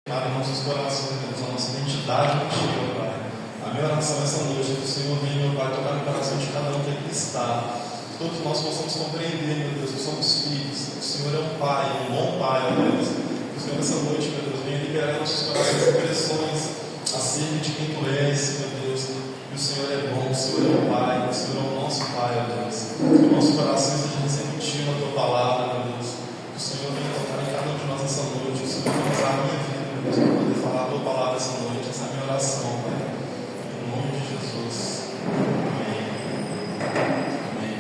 Para nossos corações, Deus, a nossa identidade contigo, Pai. A minha oração essa noite é que o Senhor venha, meu Pai, tocar no coração de cada um que aqui está. Que todos nós possamos compreender, meu Deus, que somos filhos. Que o Senhor é um Pai, um bom Pai, meu Deus. Que o Senhor essa noite, meu Deus, venha liberar em nossos corações impressões acerca de quem Tu és, meu Deus. Que o Senhor é bom, o Senhor é o Pai, o Senhor é o nosso Pai, meu Deus. Que o nosso coração esteja receptivo à Tua palavra, meu Deus. Que o Senhor venha tocar em cada um de nós essa noite. Que o Senhor venha usar a minha vida para poder falar a Tua palavra essa noite. Essa é a minha oração, Pai. Em nome de Jesus. Amém. Amém.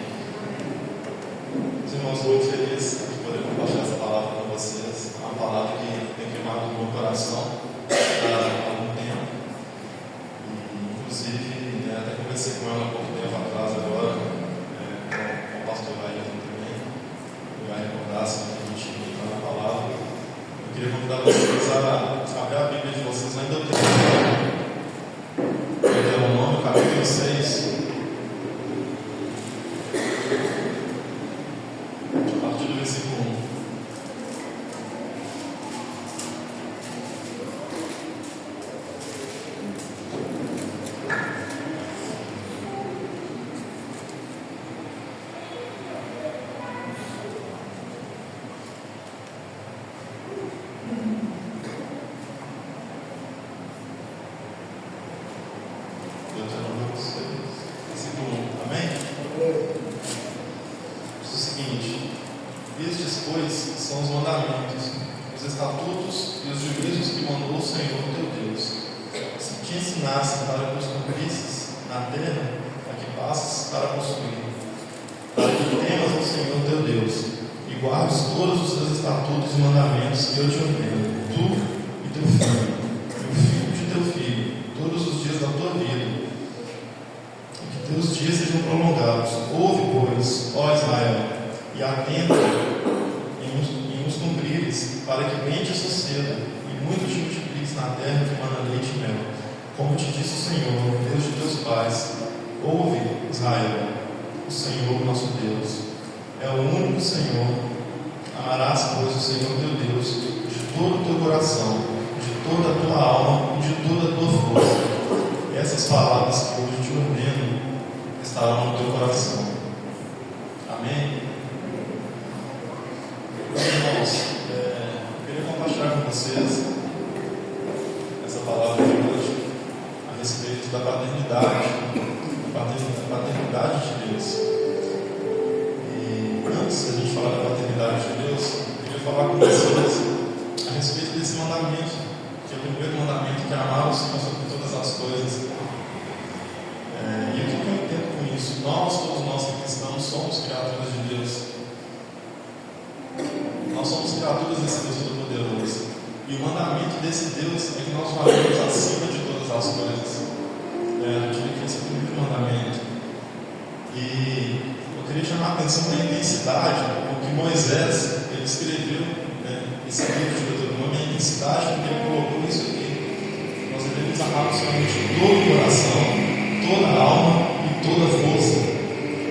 Os irmãos, muito feliz de poder compartilhar essa palavra com vocês. É uma palavra que tem queimado no meu coração há algum tempo. E, inclusive, até conversei com ela há pouco tempo atrás agora, com o pastor Raimundo também. Ele vai recordar se a gente entrar na palavra. Eu queria convidar vocês a abrir a Bíblia de vocês ainda o tempo. Deuteronômio, capítulo 6. A partir do versículo 1. Deuteronômio 6, versículo 1. Amém? Diz o seguinte: estes, pois, são os mandamentos, os estatutos e os juízos que mandou o Senhor teu Deus, se te ensinassem para que os cumprisses na terra a que passas para possuir, para que temas ao Senhor teu Deus e guardes todos os seus estatutos e mandamentos que eu te ordeno, tu e teu filho, e o filho de teu filho, todos os dias da tua vida, e que teus dias sejam prolongados. Ouve, pois, ó Israel, e atenta em os cumprires, para que bem te suceda e muito te multipliques na terra que mana leite e mel, como te disse o Senhor, Deus de teus pais. Ouve, Israel, o Senhor nosso Deus é o único Senhor. Amarás, pois, o Senhor teu Deus de todo o teu coração, de toda a tua alma e de toda a tua força. E essas palavras que hoje te ordeno estarão no teu coração. Amém? Irmãos, eu queria compartilhar com vocês essa palavra de hoje a respeito da paternidade de Deus. E antes de a gente falar da paternidade de Deus, eu queria falar com vocês a respeito desse mandamento, que é o primeiro mandamento, que é amar o Senhor sobre todas as coisas. E o que eu entendo com isso? Todos nós que cristãos, somos criaturas de Deus. Nós somos criaturas desse Deus Todo-Poderoso. E o mandamento desse Deus é que nós valemos acima de todas as coisas. Eu diria que esse é o primeiro mandamento. E eu queria chamar a atenção para a intensidade com que Moisés ele escreveu esse livro de Deuteronômio, a intensidade com que ele colocou isso aqui. Nós devemos amar o Senhor de todo o coração, toda a alma e toda a força.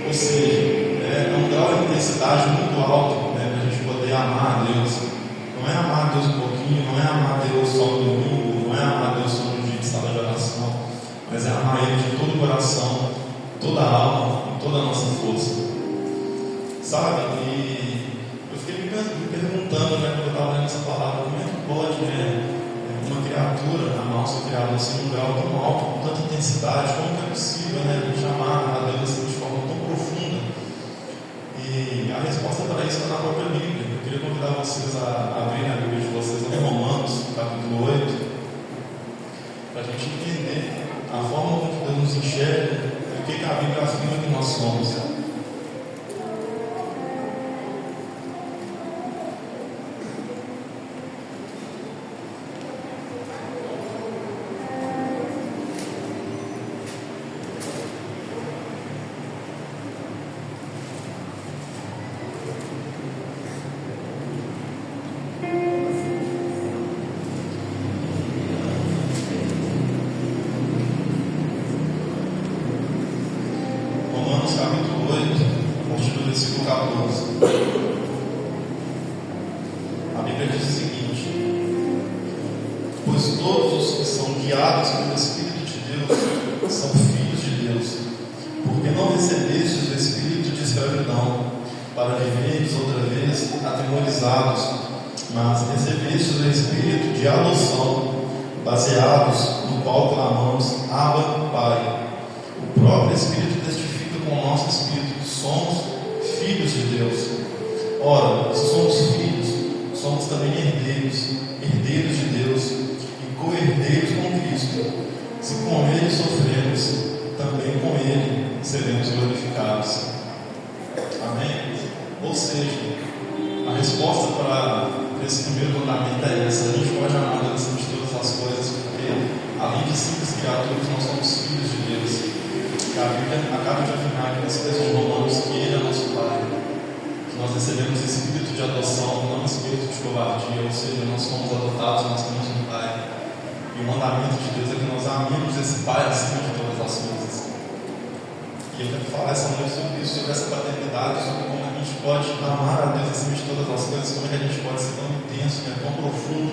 Ou seja, é um grau de intensidade muito alto, para a gente poder amar a Deus. Não é amar a Deus um pouquinho, não é amar a Deus só no domingo, não é amar a Deus só no dia de sala de oração, mas é amar Ele de todo o coração, toda a alma e toda a nossa força. Sabe? E eu fiquei me perguntando, quando eu estava lendo essa palavra, como é que pode, uma criatura amar o seu Criador assim, num grau tão alto, com tanta intensidade? Como que é possível, a gente amar a Deus assim, de forma tão profunda? E a resposta para isso está na própria Bíblia. Eu queria convidar vocês a abrirem a Bíblia de vocês em Romanos, capítulo 8, para a gente entender a forma como Deus nos enxerga e o que a Bíblia afirma que nós somos. Romanos capítulo guiados pelo Espírito de Deus, são filhos de Deus. Porque não recebestes o espírito de escravidão, para viverdes outra vez atemorizados, mas recebestes o espírito de adoção, baseados no qual clamamos, Abba, Pai. O próprio Espírito testifica com o nosso espírito que somos filhos de Deus. Ora, se somos filhos, somos também herdeiros, herdeiros de Deus e co-herdeiros com Cristo. Se com Ele sofremos, também com Ele seremos glorificados. Amém? Ou seja, a resposta para esse primeiro mandamento é essa: a gente pode amar Deus acima de todas as coisas, porque além de simples criaturas, nós somos filhos de Deus. E a Bíblia acaba de afirmar aqui nesse texto de Romanos que Ele é nosso Pai, que nós recebemos espírito de adoção, não espírito de covardia, ou seja, nós somos adotados, nós temos um Pai. E o mandamento de Deus é que nós amemos esse Pai acima de todas as coisas. E eu quero falar essa noite sobre isso, sobre essa paternidade, sobre como a gente pode amar a Deus acima de todas as coisas, como é que a gente pode ser tão intenso, tão profundo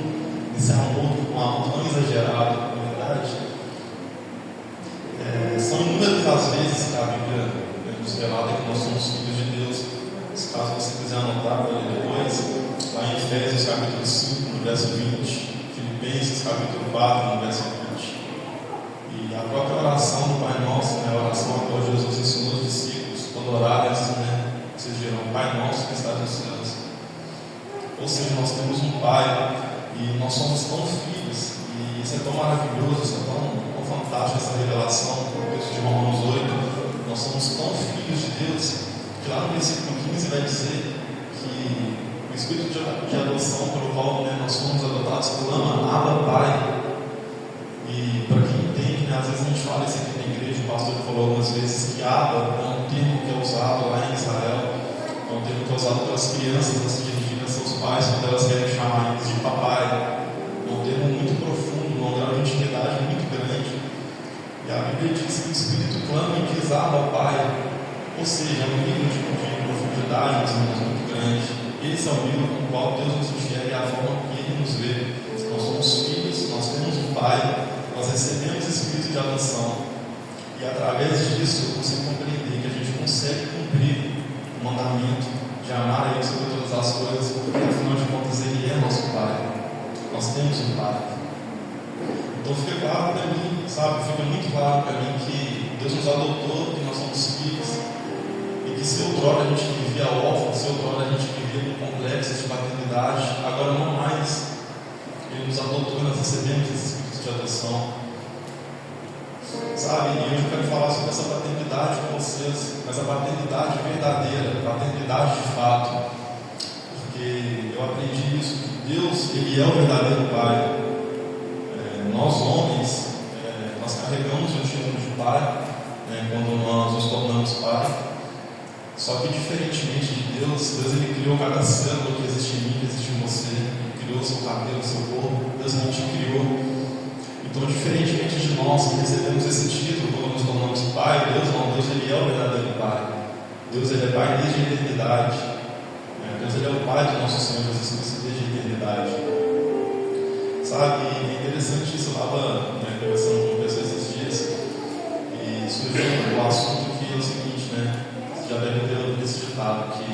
nesse amor, um amor tão exagerado, na verdade. São inúmeras as vezes que a Bíblia nos relata que nós somos filhos de Deus. Caso você quiser anotar para ler depois, lá em Efésios capítulo 5, no verso 20, Filipenses capítulo 4, no verso 20. E a própria oração do Pai Nosso, a oração a qual Jesus ensinou os discípulos, quando orarem, vocês dirão: Pai Nosso que estás nos céus. Ou seja, nós temos um Pai e nós somos tão filhos, e isso é tão maravilhoso, isso é tão fantástico, essa revelação. No texto de Romanos 8, nós somos tão filhos de Deus, que lá no versículo 15 vai dizer que o Espírito de adoção pelo qual nós fomos adotados clama, Abba, Pai. E para quem entende, às vezes a gente fala isso aqui na igreja, o pastor falou algumas vezes que Abba é um termo que é usado lá em Israel, é um termo que é usado pelas crianças a se dirigirem a seus pais quando elas querem chamar eles de papai. É um termo muito profundo, um grau de intimidade muito grande. E a Bíblia diz que o Espírito clama e diz Abba, Pai. Ou seja, é um nível de profundidade, mais ou menos, muito grande. Esse é o nível com o qual Deus nos enxerga e a forma que Ele nos vê. Nós somos filhos, nós temos um Pai, nós recebemos espírito de adoção. E através disso, você compreender que a gente consegue cumprir o mandamento de amar a Ele sobre todas as coisas, porque afinal de contas Ele é nosso Pai. Nós temos um Pai. Então fica claro para mim, sabe? Fica muito claro para mim que Deus nos adotou, que nós somos filhos. E que se outrora a gente vivia órfão, se outrora a gente vivia com complexos de paternidade, agora não mais. Ele nos adotou, nós recebemos esse espírito de adoção. Sabe, e hoje eu quero falar sobre essa paternidade com vocês, mas a paternidade verdadeira, a paternidade de fato. Porque eu aprendi isso, que Deus, Ele é o verdadeiro Pai. Nós homens, nós carregamos o título de Pai, quando nós nos tornamos Pai. Só que diferentemente de Deus, Ele criou cada célula que existe em mim, que existe em você. Ele criou o seu cabelo, o seu corpo. Deus não te criou. Então, diferentemente de nós que recebemos esse título quando nos tornamos Pai, Deus não. Deus, Ele é o verdadeiro Pai. Deus, Ele é Pai desde a eternidade. Deus, Ele é o Pai do nosso Senhor Jesus Cristo desde a eternidade. Sabe, é interessante isso. Eu estava conversando com pessoas esses dias e surgiu o assunto que é o seguinte, Você já deve ter ouvido esse ditado que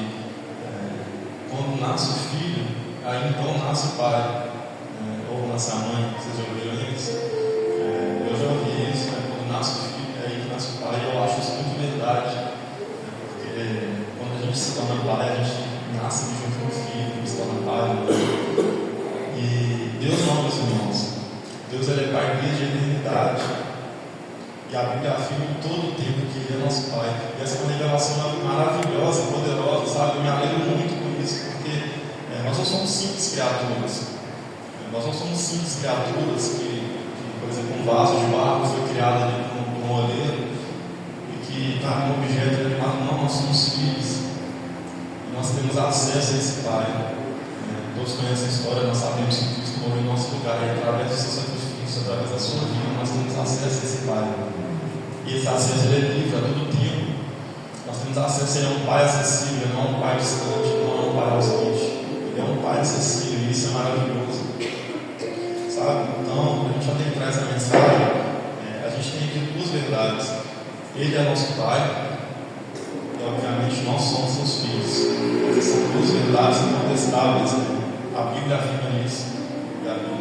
quando nasce o filho, aí então nasce o pai, ou nasce a mãe. Vocês já ouviram isso? Eu já ouvi isso, quando nasce o filho, é aí que nasce o pai. E eu acho isso muito verdade, porque quando a gente se torna pai, a gente nasce junto com o filho, se torna pai. E Deus não, meus irmãos. Deus, Ele é Pai desde a eternidade. E a Bíblia afirma em todo o tempo que Ele é nosso Pai. E essa é uma revelação maravilhosa, poderosa, sabe? Eu me alegro muito com isso, porque nós não somos simples criaturas. Nós não somos simples criaturas que por exemplo, um vaso de barro foi criado ali por um oleiro e que está um objeto animado. Não, nós somos filhos. E nós temos acesso a esse Pai. Todos conhecem a história, nós sabemos que Cristo morreu em nosso lugar, e através do seu sacrifício, através da sua vida, nós temos acesso a esse Pai. E esse acesso é livre a todo tempo. Nós temos acesso, Ele é um Pai acessível, não é um Pai distante, não é um Pai ausente. Ele é um Pai acessível, e isso é maravilhoso. sabe? Então, para a gente adentrar essa mensagem, a gente tem aqui duas verdades. Ele é nosso Pai e, obviamente, nós somos seus filhos. Essas são duas verdades incontestáveis, né? A Bíblia afirma isso.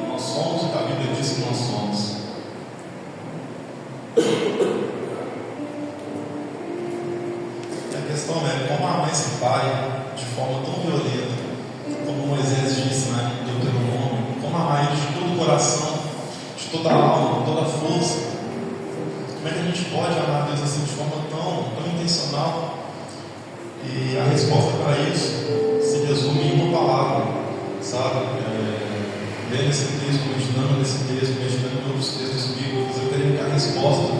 Nós somos o que a Bíblia diz que nós somos. E a questão é como amar esse Pai de forma tão violenta, como Moisés disse, né, em Deuteronômio, como amar Ele de todo o coração, de toda a alma, de toda a força. Como é que a gente pode amar Deus assim de forma tão intencional? E a resposta para isso se resume em uma palavra, sabe? Lendo esse texto, meditando nesse texto, meditando em outros textos bíblicos, eu creio que a resposta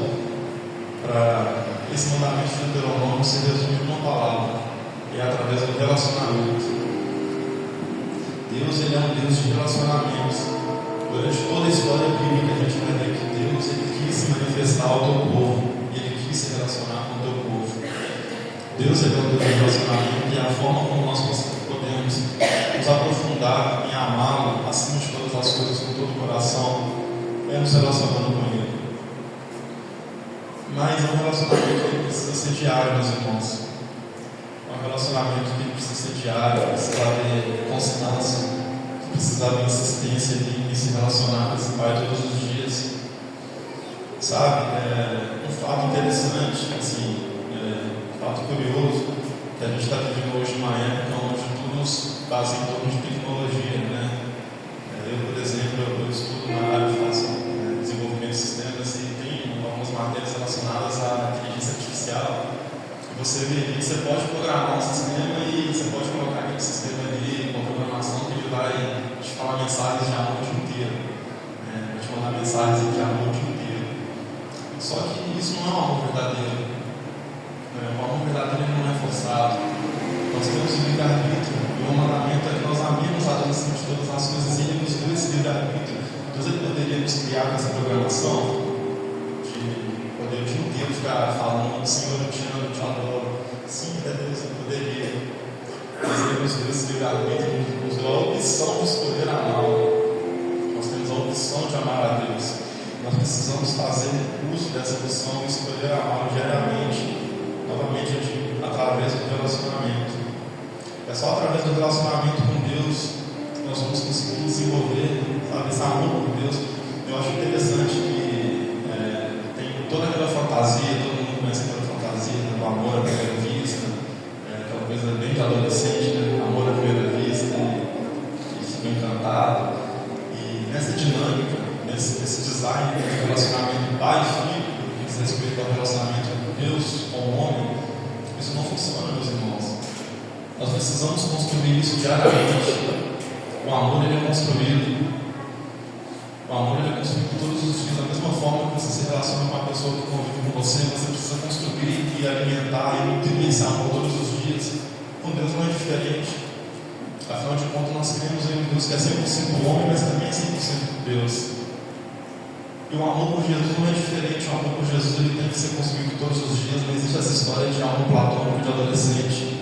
para esse mandamento de Deuteronômio se resume em uma palavra, e é através do relacionamento. Deus, Ele é um Deus de relacionamentos. Durante toda a história bíblica, a gente vai ver que Deus, Ele quis se manifestar ao teu povo, e Ele quis se relacionar com o teu povo. Deus, Ele é um Deus de relacionamento, e a forma como nós podemos nos aprofundar em amá-lo acima de todas as coisas, com todo o coração, é nos relacionando com Ele. Mas é um relacionamento que precisa ser diário, meus irmãos. É um relacionamento que precisa ser diário, precisa haver constância, precisa haver insistência em se relacionar com esse Pai todos os dias. Sabe, um fato interessante, assim, um fato curioso, que a gente está vivendo hoje numa época onde tudo nos baseia em torno de tecnologia, né? Eu, por exemplo, eu estudo na área, faço desenvolvimento de sistemas e tem algumas matérias relacionadas à inteligência artificial. Você vê, você pode programar um sistema e você pode colocar aquele sistema ali, uma programação que ele vai te falar mensagens de amor o dia inteiro, vai te mandar mensagens de amor o dia inteiro. Só que isso não é um amor verdadeiro. O amor verdadeiro não é forçado. Nós temos o livre-arbítrio, e o mandamento é que nós amemos a Deus acima de todas as coisas, e Ele nos deu esse livre-arbítrio. Deus, Ele poderia nos criar com essa programação de poder o dia inteiro ficar falando: Senhor, eu te amo, eu te adoro. Sim, Deus, Ele poderia. Mas Ele nos deu esse livre-arbítrio, nos deu a opção de escolher amá-lo. Nós temos a opção de amar a Deus. Nós precisamos fazer uso dessa opção e escolher amá-lo diariamente. Novamente, eu digo, através do relacionamento. É só através do relacionamento com Deus que nós vamos conseguir desenvolver, sabe, esse amor por Deus. Eu acho interessante que tem toda aquela fantasia, todo mundo conhece aquela fantasia do amor à primeira vista, aquela coisa bem de adolescente, né? Amor à primeira vista, e fica encantado. E nessa dinâmica, nesse design de relacionamento pai e filho, que diz respeito ao relacionamento com Deus, com o homem, isso não funciona, meus irmãos. Nós precisamos construir isso diariamente. O amor, ele é construído. O amor, ele é construído todos os dias. Da mesma forma que você se relaciona com uma pessoa que convive com você, você precisa construir e alimentar e nutrir esse amor todos os dias. Com Deus não é diferente. Afinal de contas, nós cremos em um Deus que é 100% homem, mas também é 100% Deus. E o amor por Jesus não é diferente. O amor por Jesus, ele tem que ser construído todos os dias. Não existe essa história de amor platônico de adolescente.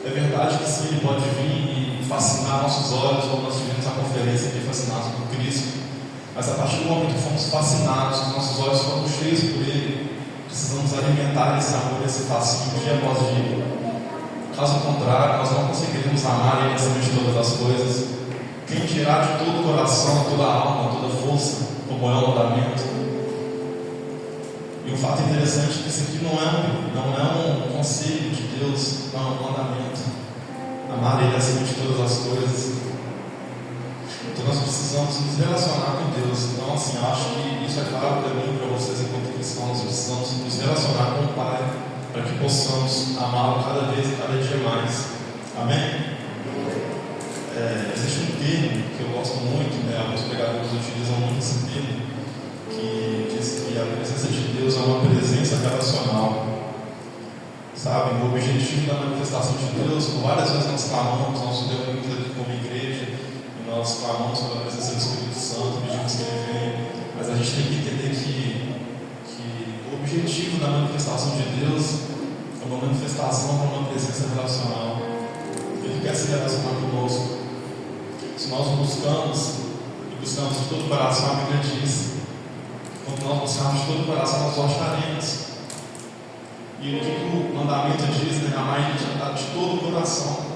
É verdade que sim, ele pode vir e fascinar nossos olhos, como nós tivemos a conferência aqui, fascinados por Cristo. Mas a partir do momento que fomos fascinados, os nossos olhos foram cheios por Ele, precisamos alimentar esse amor, esse fascínio dia após dia. Caso contrário, nós não conseguiremos amar Ele acima de todas as coisas. Quem dirá de todo o coração, toda a alma, toda a força, como é o mandamento. E um fato interessante é que isso aqui não é um conselho de Deus, não é um mandamento. Amar Ele acima de todas as coisas. Então nós precisamos nos relacionar com Deus. Então, assim, eu acho que isso é claro para mim e para vocês enquanto cristãos. Nós precisamos nos relacionar com o Pai para que possamos amá-lo cada vez e cada dia mais. Amém? Existe um termo que eu gosto muito, alguns pregadores utilizam muito esse termo, que diz que a presença de Deus é uma presença relacional. Sabe, o objetivo da manifestação de Deus, por várias vezes nós clamamos, nós estudamos muito aqui como igreja, e nós clamamos pela presença do Espírito Santo, pedimos que Ele venha, mas a gente tem que entender que o objetivo da manifestação de Deus é uma manifestação para uma presença relacional. Ele quer se relacionar conosco. Se nós buscamos, e buscamos de todo o coração, a Bíblia diz: quando nós buscarmos de todo o coração, nós o acharemos. E o que o mandamento diz, né? Amar Ele de todo o coração.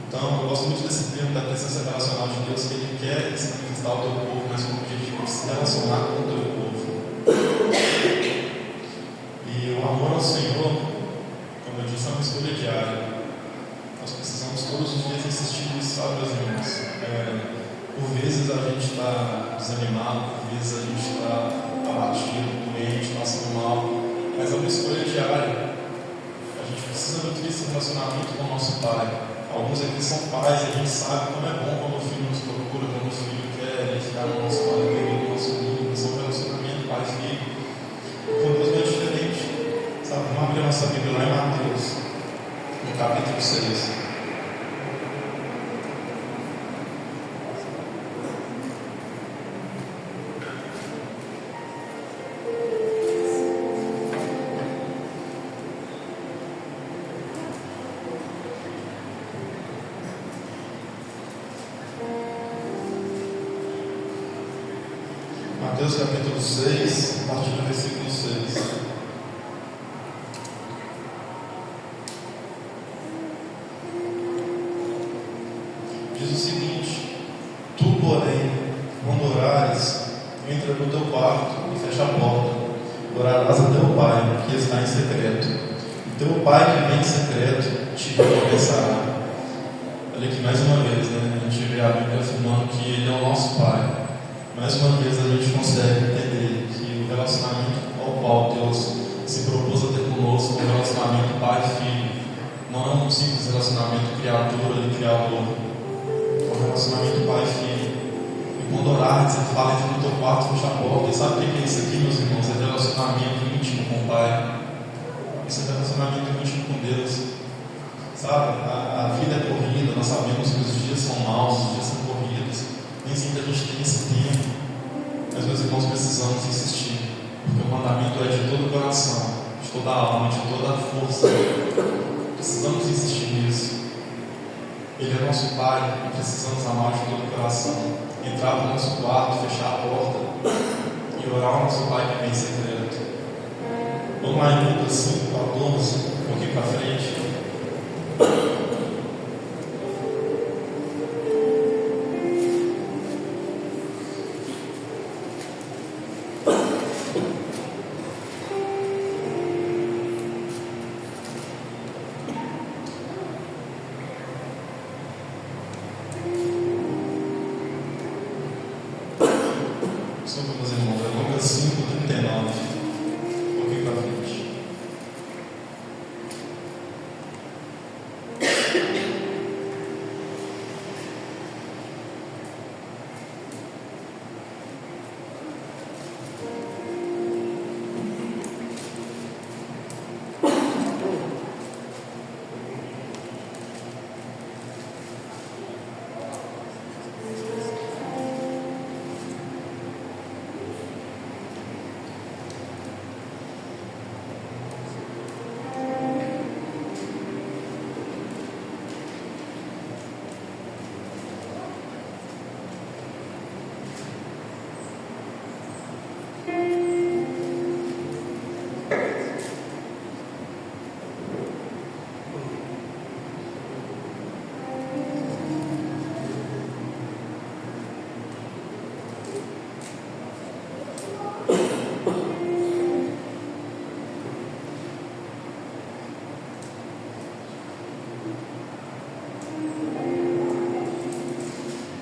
Então, eu gosto muito desse termo da presença relacional de Deus, que Ele quer se manifestar ao teu povo, mas com o objetivo de se relacionar com o teu povo. E o amor ao Senhor, como eu disse, é uma escolha diária. Nós precisamos todos os dias insistir nisso, sabe, meus irmãos? Por vezes a gente está desanimado, por vezes a gente está abatido, doente, passando mal, mas é uma escolha diária. A gente precisa nutrir esse relacionamento com o nosso Pai. Alguns aqui são pais e a gente sabe como é bom quando o filho nos procura, quando o filho quer ficar no nosso pai, no nosso mundo, no seu relacionamento pai-filho. Com Deus não é diferente. Sabe, vamos abrir a nossa Bíblia lá em Mateus, no capítulo 6. Mateus capítulo 6, a partir do versículo 6. Diz o seguinte: tu, porém, quando orares, entra no teu quarto e fecha a porta. Orarás a teu Pai, que está em secreto. E teu Pai, que vem em secreto, te recompensará. Olha aqui mais uma vez, né? A gente vê a Bíblia afirmando que Ele é o nosso Pai. Mais uma vez a gente consegue entender que o relacionamento ao qual Deus se propôs a ter conosco, o relacionamento pai e filho, não é um simples relacionamento criatura e criador, é um relacionamento pai e filho. E quando orares, Ele fala: entra no teu quarto, fecha a porta. E sabe o que é isso aqui, meus irmãos? É relacionamento íntimo com o Pai. Isso é relacionamento íntimo com Deus. Sabe, a vida é corrida, nós sabemos que os dias são maus, os dias são corridos. Nem sempre a gente tem esse tempo, mas meus irmãos, precisamos insistir, porque o mandamento é de todo o coração, de toda a alma, de toda a força. Precisamos insistir nisso. Ele é nosso Pai e precisamos amar de todo o coração. Entrar no nosso quarto, fechar a porta e orar ao nosso Pai que vem em secreto. Vamos lá em Lucas 5:14, um pouquinho para frente. Desculpa, meus irmãos, é Lucas 5:39. Um pouquinho para frente.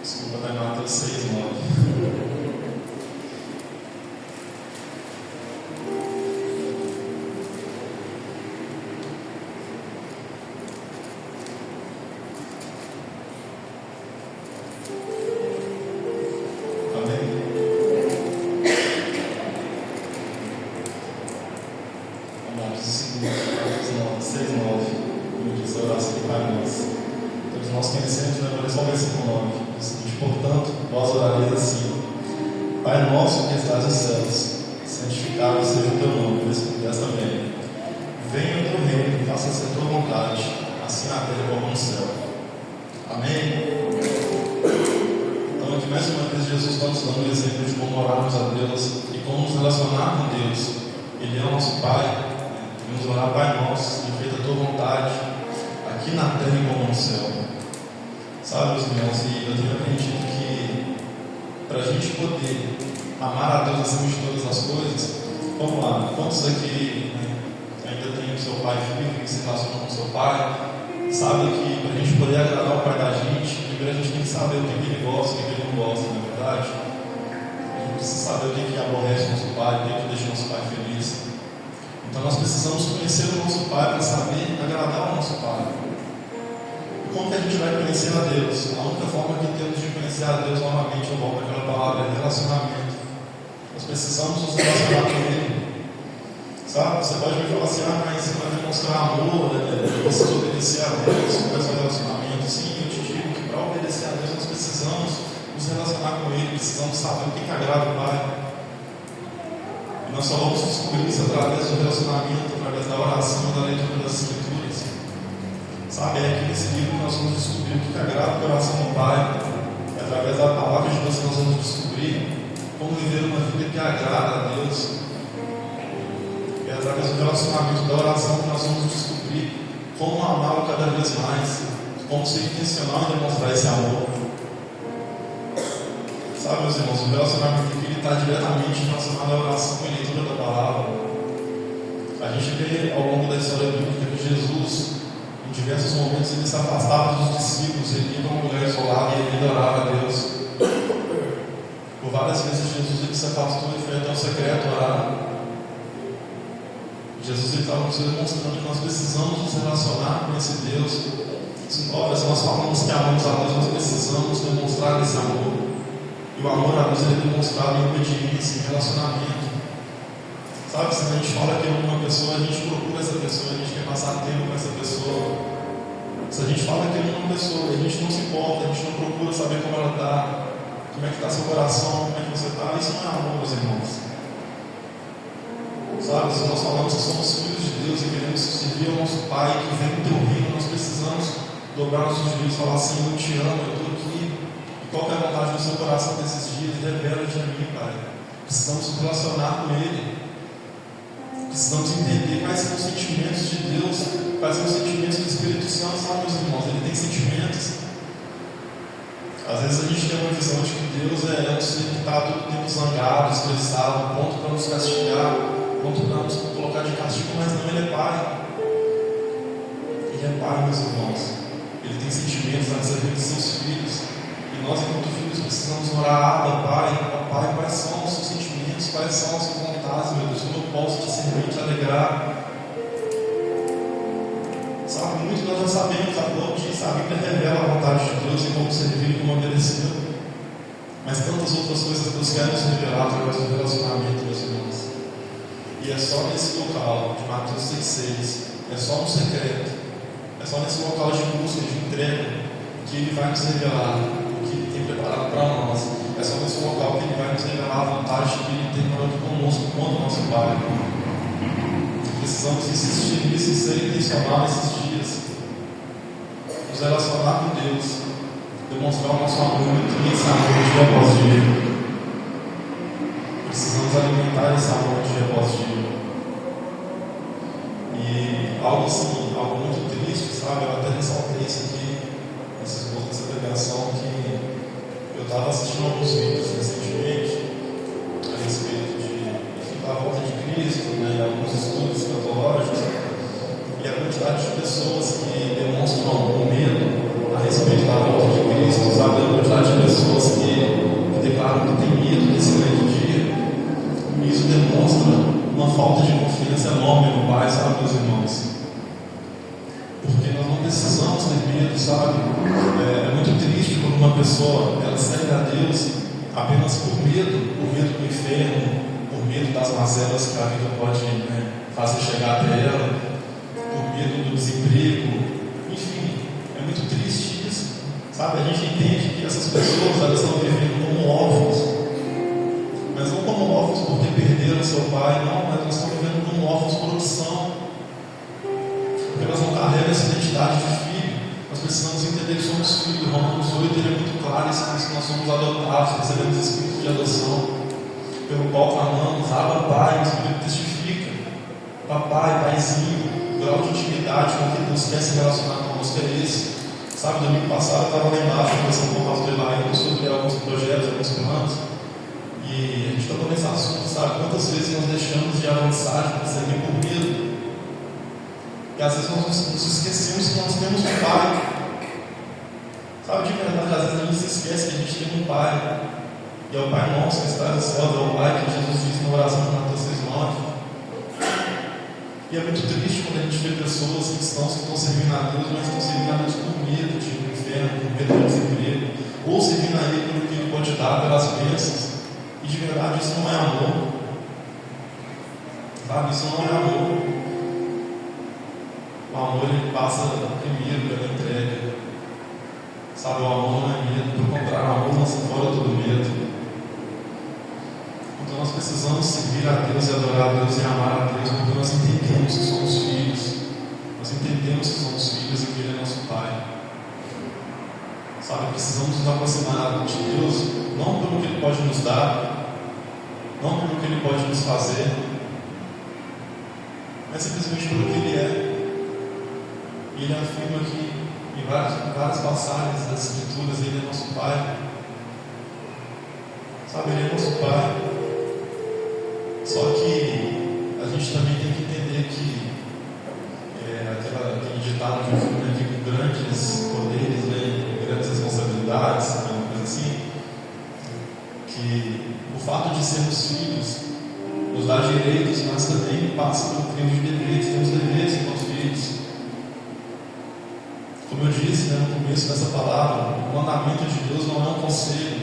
Desculpa, está em Mateus 6:9. Nós conhecemos, né? Olha só o versículo 9. Diz o seguinte: portanto, vós orareis assim: Pai nosso que estás nos céus, santificado seja o teu nome. Versículo 10 também. Venha o teu reino, faça-se a tua vontade, assim na terra como no céu. Amém? Então aqui mais uma vez Jesus está nos dando o exemplo de como orarmos a Deus e como nos relacionar com Deus. Ele é o nosso Pai. Devemos orar, Pai nosso, seja feita a tua vontade, aqui na terra como no céu. Sabe, meus irmãos, e eu tenho aprendido que para a gente poder amar a Deus acima de todas as coisas, vamos lá, quantos aqui ainda tem o seu pai vivo, que se relaciona com o seu pai, sabe que para a gente poder agradar o pai da gente, primeiro a gente tem que saber o que ele gosta e o que ele não gosta, não é verdade? A gente precisa saber o que aborrece o nosso pai, o que deixa o nosso pai feliz. Então nós precisamos conhecer o nosso pai para saber agradar o nosso pai. Como que a gente vai conhecer a Deus? A única forma que temos de conhecer a Deus, novamente eu volto àquela palavra, é relacionamento. Nós precisamos nos relacionar com Ele. Sabe? Você pode me falar assim, mas você vai demonstrar amor, eu preciso obedecer a Deus, com esse relacionamento. Sim, eu te digo que para obedecer a Deus nós precisamos nos relacionar com Ele, precisamos saber o que agrada o Pai. E nós só vamos descobrir isso através do relacionamento, através da oração, da leitura das Escrituras. Sabe, é aqui nesse livro que nós vamos descobrir o que agrada o coração do Pai. É através da palavra de Deus que nós vamos descobrir como viver uma vida que agrada a Deus. É através do relacionamento, da oração que nós vamos descobrir como amá-lo cada vez mais, como ser intencional em demonstrar esse amor. Sabe, meus irmãos, o relacionamento aqui está diretamente relacionado à oração e à leitura da palavra. A gente vê ao longo da história bíblica que Jesus, em diversos momentos, ele se afastava dos discípulos, ele ia para um lugar isolado e ele orava a Deus. Por várias vezes Jesus ele se afastou e foi até o secreto orar. Jesus estava nos demonstrando que nós precisamos nos relacionar com esse Deus. Se nós falamos que amamos a Deus, nós precisamos demonstrar esse amor. E o amor a Deus é demonstrado em obediência, em relacionamento. Sabe, se a gente fala que ama uma pessoa, a gente procura essa pessoa, a gente quer passar tempo com essa pessoa. Se a gente fala que ama uma pessoa, a gente não se importa, a gente não procura saber como ela está, como é que está seu coração, como é que você está. Isso não é amor, meus irmãos. Sabe, se nós falamos que somos filhos de Deus e queremos servir ao nosso Pai que vem do teu reino, nós precisamos dobrar nossos joelhos e falar assim, eu te amo, eu estou aqui. E qual é a vontade do seu coração desses dias? Revela-te a mim, Pai. Precisamos nos relacionar com Ele. Precisamos entender quais são os sentimentos de Deus, quais são os sentimentos do Espírito Santo, sabe, meus irmãos? Ele tem sentimentos. Às vezes a gente tem uma visão de que Deus é um ser que está todo tempo zangado, estressado, pronto para nos castigar, pronto para nos colocar de castigo, mas não, Ele é Pai. Ele é Pai, meus irmãos. Ele tem sentimentos a receber de seus filhos. E nós, enquanto filhos, precisamos orar, Pai, quais são os seus sentimentos, quais são as suas vontades, meu Deus, como eu posso te servir, te alegrar. Sabe, muito nós já sabemos, a Bíblia diz, a Bíblia revela a vontade de Deus e como servir e como obedecer. Mas tantas outras coisas Deus quer nos revelar através do relacionamento, meus irmãos. E é só nesse local de Mateus 6,6, é só no secreto, é só nesse local de busca, de entrega, que Ele vai nos revelar o que Ele tem preparado para nós. É só nesse local que Ele vai nos revelar a vontade que Ele tem para conosco, quanto nosso Pai. Precisamos insistir nisso e ser intencional nesses dias. Nos relacionar com Deus, demonstrar o nosso amor e esse amor dia após dia. Precisamos alimentar esse amor dia após dia. E algo assim, algo muito triste, sabe? Eu até ressaltei isso aqui, nessa pregação, que eu estava assistindo alguns vídeos recentemente a respeito da volta de Cristo, né, alguns estudos escatológicos, e a quantidade de pessoas que demonstram o medo a respeito da volta de Cristo, sabe? A quantidade de pessoas que declaram que tem medo desse grande dia. E isso demonstra uma falta de confiança enorme no Pai, sabe, meus irmãos? Porque nós não precisamos ter medo, sabe? É muito triste quando uma pessoa ela serve a Deus apenas por medo do inferno, por medo das mazelas que a vida pode fazer chegar até ela, por medo do desemprego, enfim, é muito triste isso, sabe? A gente entende que essas pessoas elas estão vivendo como órfãos, mas não como órfãos porque perderam seu pai, não, mas elas estão vivendo como órfãos por opção, porque elas não carregam essa identidade de filho. Nós precisamos entender que somos filhos. Romanos 8 ele é muito claro, isso que nós somos adotados, recebemos espírito de adoção, pelo qual clamamos, Abba, Pai, o Espírito testifica, papai, paizinho, o grau de intimidade com que Deus quer se relacionar conosco é esse. Sabe, domingo passado eu estava lá embaixo conversando com o pastor Elaine sobre alguns projetos, alguns planos, e a gente tocou nesse assunto, sabe, quantas vezes nós deixamos de avançar, de prosseguir por medo, e às vezes nós nos esquecemos que nós temos um Pai. Sabe, de verdade, às vezes a gente se esquece que a gente tem um Pai, e é o Pai nosso que está no céu, é o Pai que Jesus disse na oração de Mateus 6,9. E é muito triste quando a gente vê pessoas cristãos que estão servindo a Deus, mas estão servindo a Deus por medo de ir para o inferno, por medo de desemprego, ou servindo a Ele pelo que Ele pode dar pelas bênçãos. E de verdade isso não é amor. Sabe, isso não é amor. O amor ele passa primeiro pela entrega. Sabe, o amor não é medo, pelo contrário, o amor lança fora todo medo. Então nós precisamos servir a Deus e adorar a Deus e amar a Deus, porque nós entendemos que somos filhos. Nós entendemos que somos filhos e que Ele é nosso Pai. Sabe, precisamos nos aproximar de Deus, não pelo que Ele pode nos dar, não pelo que Ele pode nos fazer, mas simplesmente pelo que Ele é. E Ele afirma aqui em várias passagens das Escrituras, Ele é nosso Pai. Sabe, Ele é nosso Pai. Só que a gente também tem que entender que aquele ditado que eu falei aqui, com grandes poderes vem grandes responsabilidades, uma coisa assim, que o fato de sermos filhos nos dá direitos, mas também passa pelo crime de deveres. Temos deveres enquanto filhos. Como eu disse no começo dessa palavra, o mandamento de Deus não é um conselho.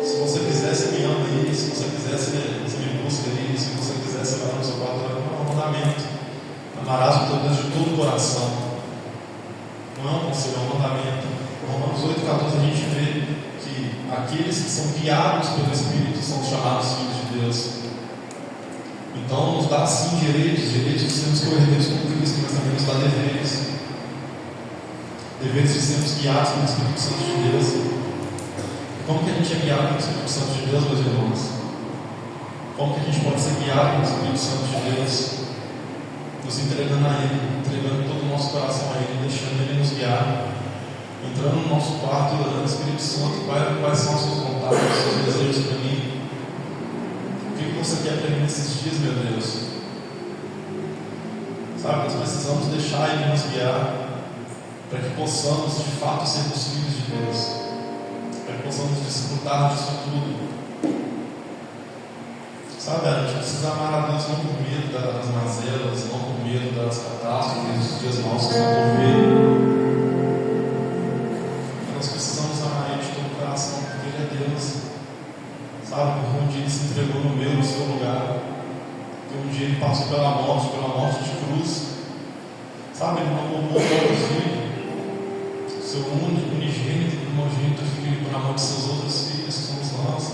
Se você quiser, você me ama aí. Se você quiser, você me busca aí. Se você quiser, você vai no seu quarto. Não é um mandamento. Amarás o teu Deus de todo o coração. Não é um conselho, é um mandamento. Em Romanos 8,14 a gente vê que aqueles que são guiados pelo Espírito são chamados filhos de Deus. Então nos dá sim direitos de sermos corredeiros com Cristo, mas também nos dá deveres. Deveres de sermos guiados pelo Espírito Santo de Deus. Como que a gente é guiado pelo Espírito Santo de Deus, meus irmãos? Como que a gente pode ser guiado pelo Espírito Santo de Deus? Nos entregando a Ele, entregando todo o nosso coração a Ele, deixando Ele nos guiar, entrando no nosso quarto e orando, Espírito Santo, quais são as suas vontades, os seus desejos para mim? O que você quer para mim nesses dias, meu Deus? Sabe, nós precisamos deixar Ele nos guiar, para que possamos de fato sermos filhos de Deus, para que possamos desfrutar disso tudo. Sabe, a gente precisa amar a Deus não por medo das mazelas, não por medo das catástrofes, dos dias maus que estão por vir. Nós precisamos amar Ele de todo o coração, porque Ele é Deus. Sabe, porque um dia Ele se entregou no meu, no seu lugar, porque um dia Ele passou pela morte de cruz. Sabe, Ele não roubou o próprio filho, seu unigênito, primogênito filho, por amor de seus outros filhos, que somos nós.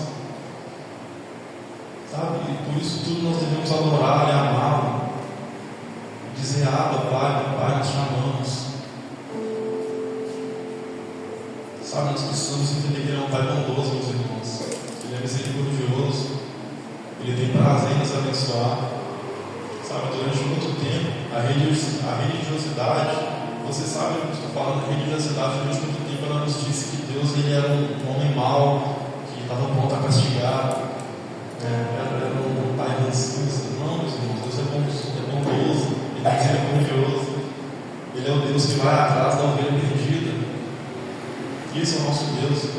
Sabe, e por isso tudo nós devemos adorar e amá-lo, dizer: Abba, Pai, nós te amamos. Sabe, nós precisamos entender que Ele é um Pai bondoso, meus irmãos. Ele é misericordioso, Ele tem prazer em nos abençoar. Sabe, durante muito tempo, a religiosidade, você sabe o que eu estou falando, a religiosidade durante muito tempo ela nos disse que Deus ele era um homem mau, que estava pronto a castigar, era um pai ranzinza. Não, meus irmãos, Deus é bondoso, Ele é misericordioso, Ele é o Deus que vai atrás da ovelha perdida. Esse é o nosso Deus.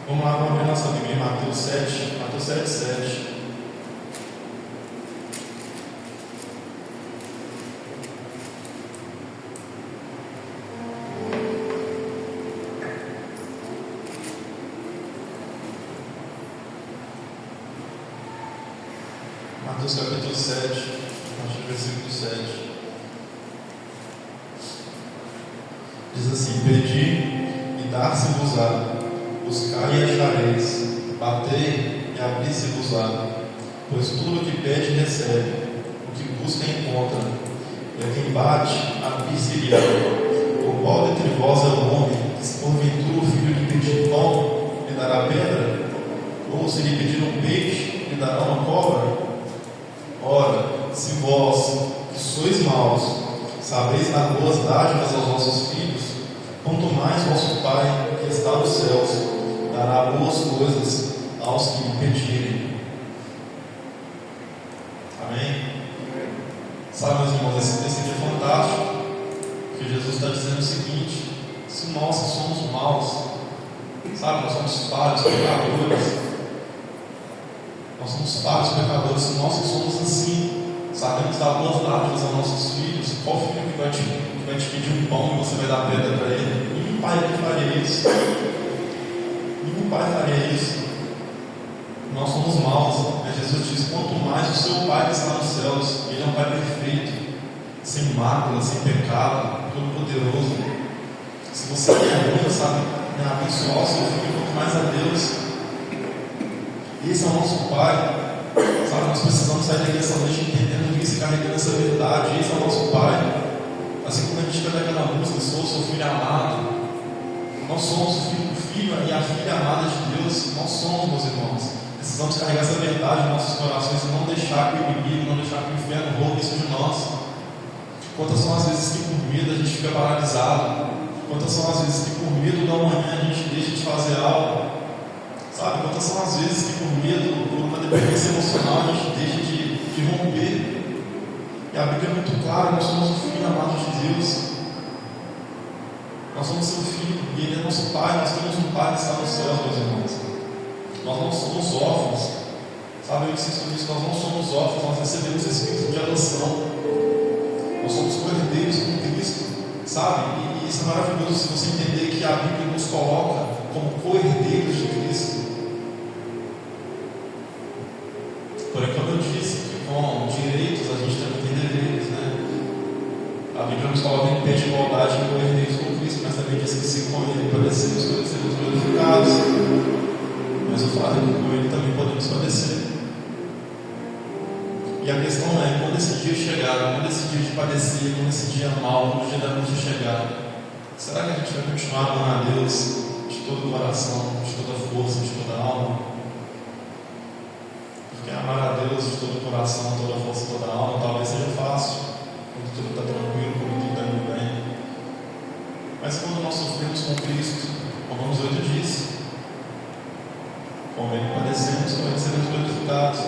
Vamos lá, vamos abrir nossa Bíblia em Mateus 7,7. Mateus capítulo 7, a partir do versículo 7. Diz assim: Pedi e dar-se-vos-á, buscai e achareis, batei e abrir-se-vos-á. Pois tudo o que pede recebe, o que busca encontra, e a quem bate, abrir-se-lhe-á. O qual dentre vós é o homem se porventura o filho lhe pedir pão, lhe dará pedra? Ou se lhe pedir um peixe, lhe dará uma cobra? Ora, se vós, que sois maus, sabeis dar boas dádivas aos vossos filhos, quanto mais vosso Pai, que está nos céus, dará boas coisas aos que lhe pedirem. Amém? Sabe, meus irmãos, esse texto aqui é fantástico, porque Jesus está dizendo o seguinte: se nós que somos maus, sabe, nós somos falhos, pecadores, nós somos falhos, pecadores, se nós que somos assim, sabemos dar boas dádivas aos nossos filhos, qual filho que vai te pedir um pão e você vai dar pedra para ele? Nenhum pai que faria isso. Nenhum pai faria isso. Nós somos maus, mas Jesus diz: quanto mais o seu Pai que está nos céus, Ele é um Pai perfeito, sem mácula, sem pecado, todo-poderoso. Se você quer muito, sabe, abençoar o seu filho, quanto mais a Deus. Esse é o nosso Pai. Sabe, nós precisamos sair daqui essa noite entendendo isso e carregando essa verdade. Esse é o nosso Pai. Assim como a gente canta aquela música: sou seu filho amado. Nós somos o filho e a filha amada de Deus. Nós somos, meus irmãos. Precisamos carregar essa verdade em nossos corações e não deixar que o inimigo, não deixar que o inferno roube isso de nós. Quantas são as vezes que por medo a gente fica paralisado? Quantas são as vezes que por medo da manhã a gente deixa de fazer algo? Sabe? Quantas são as vezes que por medo, por uma dependência emocional, a gente deixa de romper? E a Bíblia é muito clara: nós somos o filho amado de Deus. Nós somos seu filho e Ele é nosso Pai. Nós temos um Pai que está nos céus, meus irmãos. Nós não somos órfãos. Sabe, eu insisto nisso: nós não somos órfãos, nós recebemos espírito de adoção. Nós somos co-herdeiros com Cristo, sabe? E isso é maravilhoso se você entender que a Bíblia nos coloca como co-herdeiros de Cristo. Porém, como eu disse, que com direitos a gente também tem deveres, né? A Bíblia nos coloca em pé de igualdade com co-herdeiros com Cristo, mas também diz que se com Ele padecemos, seremos glorificados. Mas o fato é que com Ele também podemos padecer. E a questão é: quando esse dia chegar, quando esse dia de padecer, quando esse dia mau, quando o dia da angústia chegar, será que a gente vai continuar amando a Deus de todo o coração, de toda a força, de toda a alma? Porque amar a Deus de todo o coração, toda a força, toda a alma, talvez seja fácil, quando tudo está tranquilo, quando tudo está indo bem. Mas quando nós sofremos com Cristo, como Romanos 8 diz, com Ele padecemos, com Ele seremos glorificados.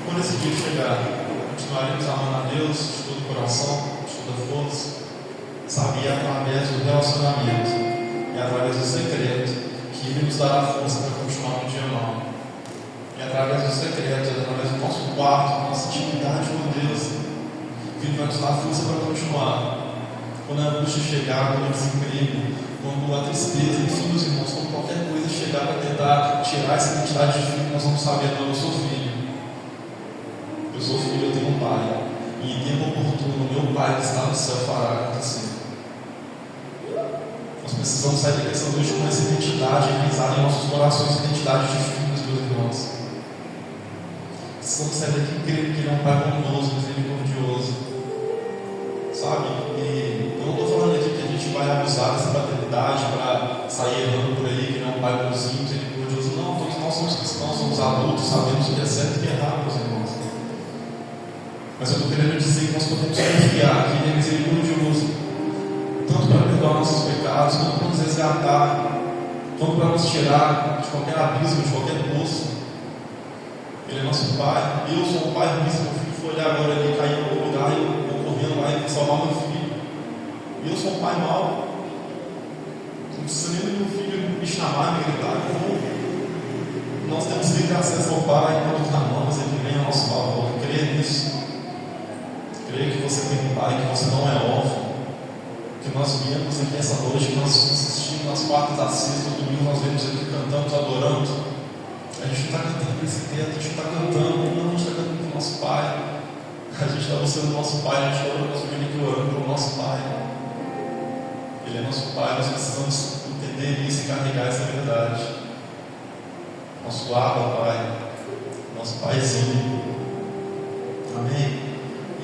Quando esse dia chegar, continuaremos amando a Deus de todo o coração, de toda a força, sabe? E através do relacionamento, e através do secreto, que Ele nos dará força para continuar no dia mau. E através do secreto, através do nosso quarto, nossa intimidade com Deus, que Ele vai nos dar força para continuar. Quando a angústia chegar, quando o desemprego, quando a tristeza, enfim, meus irmãos, quando qualquer coisa chegar para tentar tirar essa identidade de filho, nós vamos saber: não, eu sou filho. Eu sou filho, eu tenho um Pai, e em tempo oportuno, meu Pai que está no céu fará acontecer. Nós precisamos sair dessa noite com essa identidade enraizada em nossos corações, identidade de filhos, meus irmãos. Precisamos sair daqui crendo que Ele é um Pai bondoso, misericordioso, sabe? E eu não estou falando aqui que a gente vai abusar dessa paternidade para sair errando por aí, que Ele é um Pai bonzinho, misericordioso. Não, todos nós somos cristãos, somos adultos, sabemos o que é certo e o que é errado, meus irmãos. Mas eu estou querendo dizer que nós podemos confiar que Ele é misericordioso, tanto para perdoar nossos pecados, quanto para nos resgatar, quanto para nos tirar de qualquer abismo, de qualquer poço. Ele é nosso Pai. Eu sou um pai ruim. Se meu filho for olhar agora ali, cair em algum lugar, eu vou correndo lá e salvar meu filho. E eu sou um pai mau. Não precisa nem do meu filho me chamar, me gritar. Nós temos livre acesso ao Pai quando clamamos, Ele vem ao nosso favor. Creia nisso. Creia que você tem um Pai, que você não é órfão. Que nós viemos aqui essa noite, que nós assistimos nas quartas às sextas, no domingo nós vemos aqui cantando, adorando. A gente não está cantando para esse teto, a gente está cantando, não, a gente está cantando para o nosso Pai. A gente está buscando o nosso Pai, a gente está orando, nós vimos aqui orando para o nosso Pai. Ele é nosso Pai, nós precisamos entender isso e carregar essa verdade. Nosso Abba, Pai, nosso Paizinho. Amém?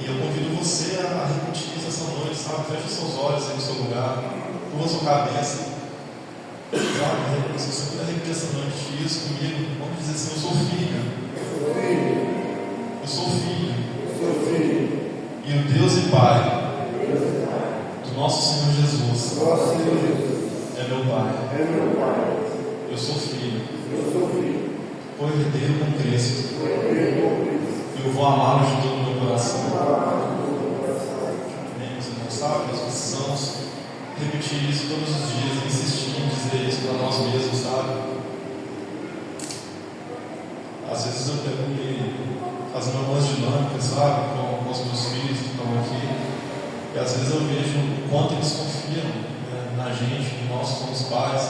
E eu convido você a repetir isso essa noite, sabe? Feche seus olhos aí no seu lugar. curva sua cabeça. Sabe? Se você puder repetir essa noite isso comigo, vamos dizer assim: eu sou filho. Eu sou filho. E o Deus e Pai do nosso Senhor Jesus é meu Pai. Eu sou filho. Co-herdeiro com Cristo. E eu vou amá-lo de todo o meu coração. Amém, meus irmãos? Sabe? Nós precisamos repetir isso todos os dias, insistir em dizer isso para nós mesmos, sabe? Às vezes eu pego fazendo algumas dinâmicas, sabe? Com os meus filhos que estão aqui. E às vezes eu vejo o quanto eles confiam, né, na gente, que nós somos pais.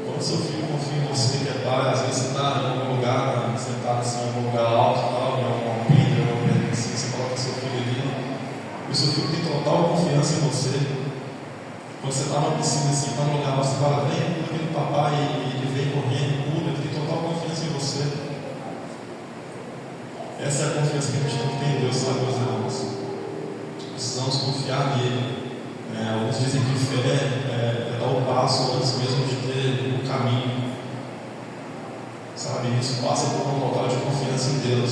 Quando seu filho confia em você, que é pai, às vezes você está em algum lugar, sentado assim, em algum lugar alto, tal, em alguma pedra, alguma coisa assim, você coloca seu filho ali, e o seu filho tem total confiança em você. Quando você está numa piscina assim, está num lugar, você fala: vem, pula aqui no papai, e ele vem correndo, pula, ele tem total confiança em você. Essa é a confiança que a gente tem que ter em Deus, sabe, meus irmãos? Precisamos confiar nele. Alguns dizem que fé é dar o passo antes mesmo de ter o caminho. Sabe, isso passa por um local de confiança em Deus.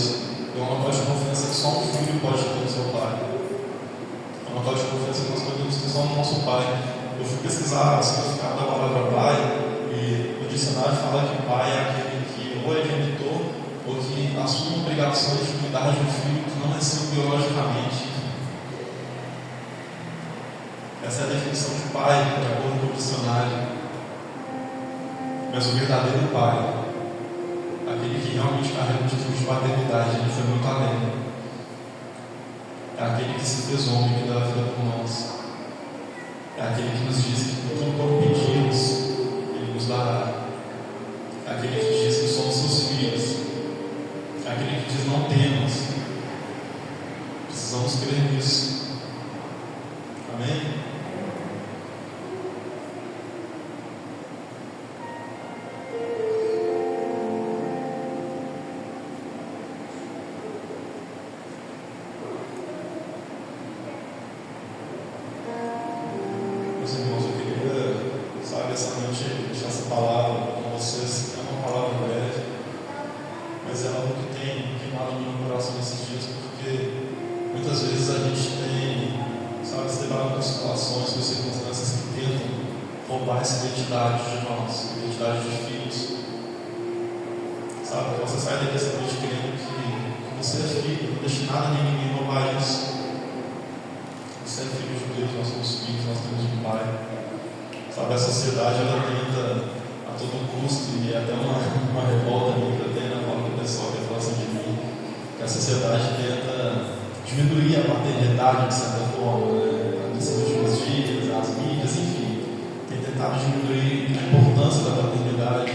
É um local de confiança que só um filho pode ter no seu pai. É um local de confiança que nós podemos ter só no nosso pai. Eu fui pesquisar o significado da palavra pai, e o dicionário fala que pai é aquele que ou é genitor ou que assume obrigações de cuidar de um filho que não nasceu biologicamente. Essa é a definição de pai, de acordo com o dicionário. Mas o verdadeiro pai, aquele que realmente carrega o título de paternidade, ele foi muito além. É aquele que se fez homem, que deu a vida por nós. É aquele que nos diz que tudo quanto pedimos, ele nos dará. É aquele que diz que somos seus filhos. É aquele que diz: não temos. Precisamos crer nisso. Amém? Meus irmãos, eu queria, sabe, essa noite deixar essa palavra com vocês. É uma palavra breve, mas é algo que tem queimado no meu coração nesses dias, porque muitas vezes a gente tem, sabe, se deparado com situações, com circunstâncias que tentam roubar essa identidade de nós, identidade de filhos. Sabe, você sai daqui essa noite querendo que você é filho, não deixe nada nem ninguém roubar isso. Você é filho de Deus, nós somos filhos, nós temos um pai. Sabe, a sociedade ela tenta a todo custo, e é até uma revolta minha que eu tenho na forma do pessoal que fala assim de mim, que a sociedade tenta diminuir a paternidade de certa forma, né? Nesses últimos dias, as mídias, enfim, tem tentado diminuir a importância da paternidade.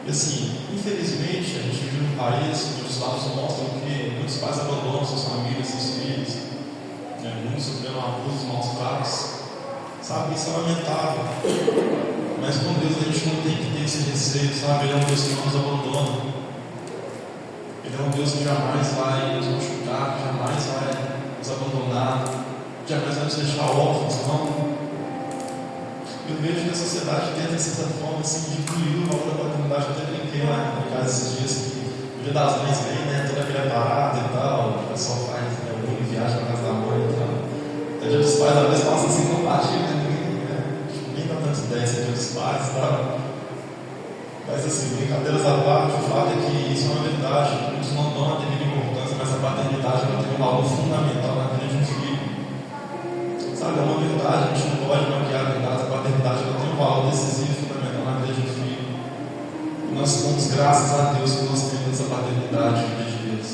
E assim, infelizmente, a gente vive num país onde os dados mostram que muitos pais abandonam suas famílias, seus filhos. Muitos sofreram abusos, maus tratos. Sabe, isso é lamentável. Mas com Deus a gente não tem que ter esse receio, sabe? Ele é um Deus que não nos abandona. Ele é um Deus que jamais vai nos machucar, que jamais vai nos abandonar, que jamais vai nos deixar órfãos, não. Eu vejo que a sociedade tenta, de certa forma, assim, diminuir o valor da paternidade. Eu até brinquei lá em casa esses dias que o Dia das Mães vem, né? Toda aquela parada e tal, o pessoal faz, né? Alguém viaja para casa da mãe e tal. Até Dia dos Pais, às vezes passa assim, compartilha, né? Nem dá tanta ideia esse Dia dos Pais e tal. Mas assim, brincadeiras à parte, o fato é que isso é uma verdade. Muitos não dão a devida importância, mas a paternidade ela tem um valor fundamental na vida de um filho. Sabe, é uma verdade, a gente não pode maquiar a verdade. A paternidade ela tem um valor decisivo, fundamental na vida de um filho. E nós damos graças a Deus que nós temos essa paternidade na vida de Deus.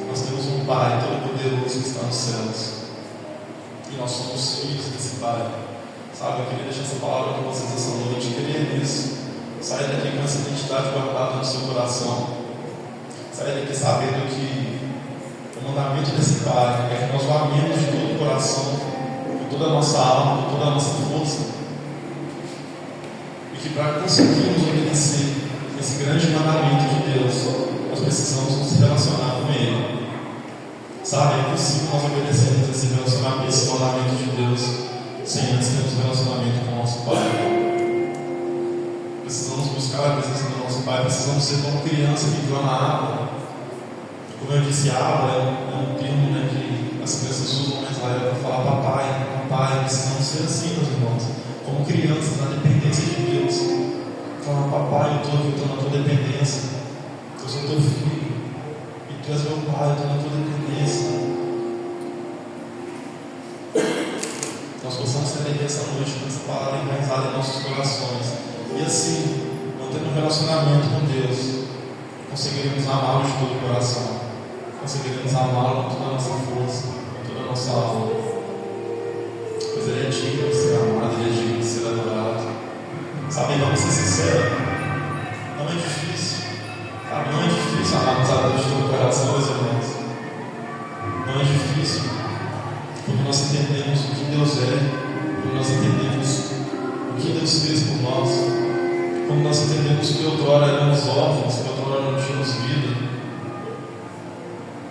Nós temos um Pai todo-poderoso que está nos céus. E nós somos filhos desse Pai. Sabe, eu queria deixar essa palavra com vocês essa noite. Queria nisso. Saia daqui com essa identidade guardada no seu coração. Saia daqui sabendo que o mandamento desse Pai é que nós o amemos de todo o coração, com toda a nossa alma, com toda a nossa força. E que para conseguirmos obedecer esse grande mandamento de Deus, nós precisamos nos relacionar com Ele. Sabe, é impossível nós obedecermos esse relacionamento, esse mandamento de Deus, sem antes termos relacionamento com o nosso Pai. Precisamos buscar a presença do nosso Pai, precisamos ser como criança que viu na água. Como eu disse, água é um termo, né, que as crianças usam na Israel para falar papai, papai. Precisamos ser assim, meus irmãos, como crianças, na dependência de Deus. Falar, papai, eu estou na tua dependência, eu sou teu filho. Tu és meu Pai, eu estou na tua dependência. Nós possamos ter aqui essa noite com essa palavra enraizada em nossos corações. E assim, mantendo um relacionamento com Deus, conseguiremos amá-lo de todo o coração. Conseguiremos amá-lo com toda a nossa força, com toda a nossa alma. Pois Ele é digno de ser amado, Ele é digno de ser adorado. Sabe, vamos ser sinceros, não é difícil. Não é difícil amarmos a Deus de todo o coração, meus irmãos. Não é difícil, porque nós entendemos o que Deus é, porque nós entendemos o que Deus fez por nós, como nós entendemos que outrora éramos órfãos, que outrora não tínhamos vida.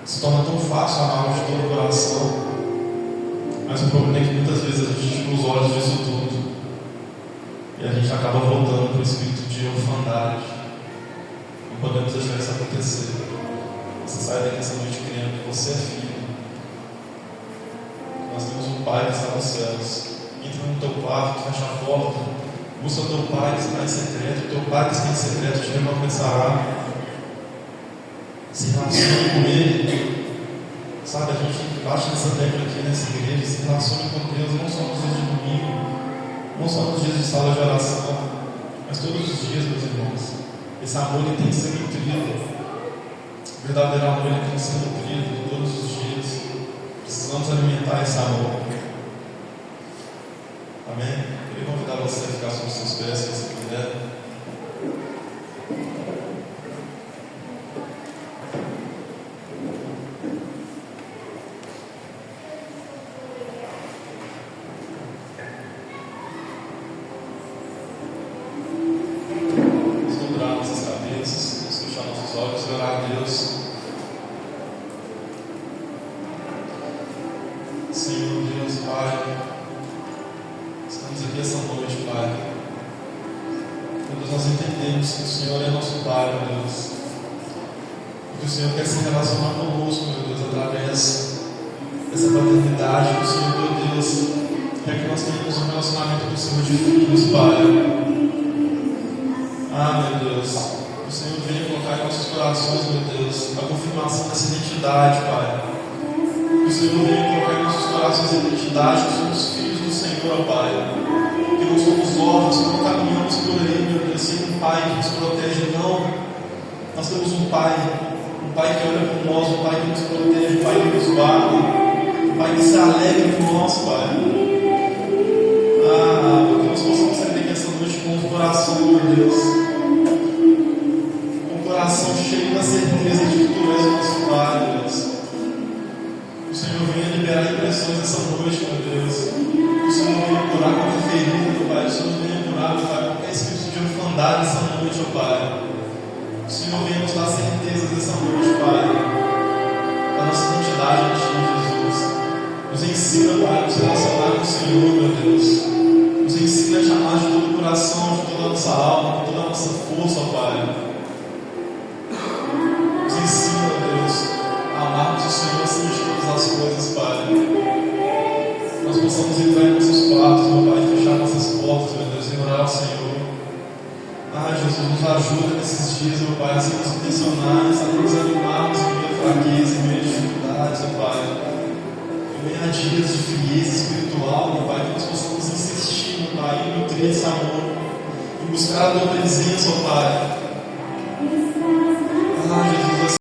Se torna tão fácil amarmos de todo o coração, mas o problema é que muitas vezes a gente tira os olhos disso tudo e a gente acaba voltando para o espírito de orfandade. Não podemos deixar isso acontecer. Você sai daqui essa noite crendo que você é filho. Nós temos um Pai que está nos céus. Entra no teu quarto, fecha a porta, busca o teu Pai que está em secreto. O teu Pai que está em secreto te recompensará. Se relacione com Ele. Sabe, a gente bate nessa tecla aqui nessa igreja. Se relacione com Deus, não só nos dias de domingo, não só nos dias de sala de oração, mas todos os dias, meus irmãos. Esse amor ele tem que ser nutrido. O verdadeiro amor ele tem que ser nutrido todos os dias. Precisamos alimentar esse amor. Amém? Eu queria convidar você a ficar sobre os seus pés, se você puder. Senhor Deus, Pai, estamos aqui essa noite, Pai. Todos nós entendemos que o Senhor é nosso Pai, meu Deus. Que o Senhor quer se relacionar conosco, meu Deus, através dessa paternidade que o Senhor, meu Deus, quer que nós tenhamos um relacionamento com o Senhor de filhos, Pai. Ah, meu Deus, que o Senhor venha colocar em nossos corações, meu Deus, a confirmação dessa identidade, Pai. Que o Senhor venha colocar em nossos corações a identidade que somos filhos do Senhor, ó Pai. Que não somos órfãos, que não caminhamos por aí, meu Deus, sem um Pai que nos protege, não. Nós temos um Pai que olha por nós, um Pai que nos protege, um Pai que nos guarda, um Pai que se alegra por nós, Pai. Ah, que nós possamos sair daqui essa noite com o coração, meu Deus. Com o coração cheio da certeza de que Tu és o nosso Pai, meu Deus. Que o Senhor venha liberar impressões essa noite, meu Deus. Que o Senhor venha curar qualquer ferida, meu Pai. Que o Senhor venha curar, meu Pai, qualquer espírito de orfandade essa noite, ó Pai. Que o Senhor venha nos dar certeza dessa noite, Pai, da nossa identidade em Ti, Jesus. Nos ensina, Pai, a nos relacionar com o Senhor, meu Deus. Nos ensina a te amar de todo o coração, de toda a nossa alma, de toda a nossa força, ó Pai. Nos ensina, Deus, a amarmos o Senhor acima de todas as coisas, Pai. Nós possamos entrar em nossos quartos, meu Pai, fechar nossas portas, meu Deus, e orar ao Senhor. Ah, Jesus, nos ajuda nesses dias, meu Pai, a sermos intencionais, a nos animarmos em meio a fraqueza, em meio a dificuldades, meu Pai. Em meio a dias de frieza espiritual, meu Pai, que nós possamos insistir, meu Pai, em nutrir esse amor, em buscar a Tua presença, ó Pai. Ah, Jesus.